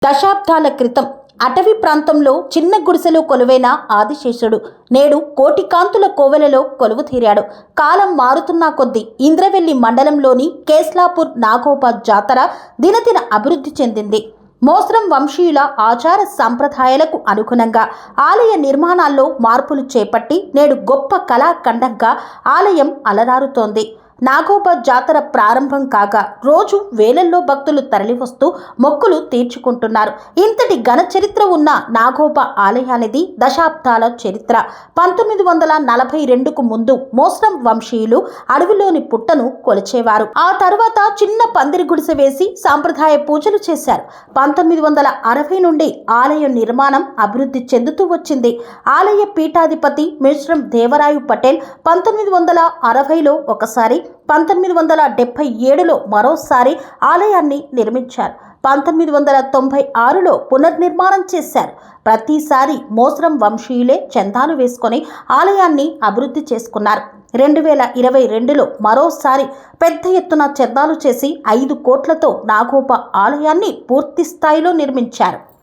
దశాబ్దాల క్రితం అటవీ ప్రాంతంలో చిన్న గుడిసెలో కొలువైన ఆదిశేషుడు నేడు కోటి కాంతుల కోవెలలో కొలువు తీరాడు. కాలం మారుతున్న కొద్దీ ఇంద్రవెల్లి మండలంలోని కేస్లాపూర్ నాగోబా జాతర దినదిన అభివృద్ధి చెందింది. మోస్రం వంశీయుల ఆచార సంప్రదాయాలకు అనుగుణంగా ఆలయ నిర్మాణాల్లో మార్పులు చేపట్టి నేడు గొప్ప కళాఖండంగా ఆలయం అలరారుతోంది. నాగోబా జాతర ప్రారంభం కాగా రోజు వేలల్లో భక్తులు తరలివస్తూ మొక్కులు తీర్చుకుంటున్నారు. ఇంతటి ఘన చరిత్ర ఉన్న నాగోబా ఆలయానిది దశాబ్దాల చరిత్ర. 1942కు ముందు మోస్రం వంశీయులు అడవిలోని పుట్టను కొలిచేవారు. ఆ తర్వాత చిన్న పందిరి గుడిసె వేసి సాంప్రదాయ పూజలు చేశారు. 1960 నుండి ఆలయ నిర్మాణం అభివృద్ధి చెందుతూ వచ్చింది. ఆలయ పీఠాధిపతి మిశ్రం దేవరాయు పటేల్ 1960లో ఒకసారి, 1977లో మరోసారి ఆలయాన్ని నిర్మించారు. 1996లో పునర్నిర్మాణం చేశారు. ప్రతిసారి మోస్రం వంశీయులే చందాలు వేసుకొని ఆలయాన్ని అభివృద్ధి చేసుకున్నారు. 2022లో మరోసారి పెద్ద ఎత్తున చందాలు చేసి 5 కోట్లతో నాగోబా ఆలయాన్ని పూర్తి స్థాయిలో నిర్మించారు.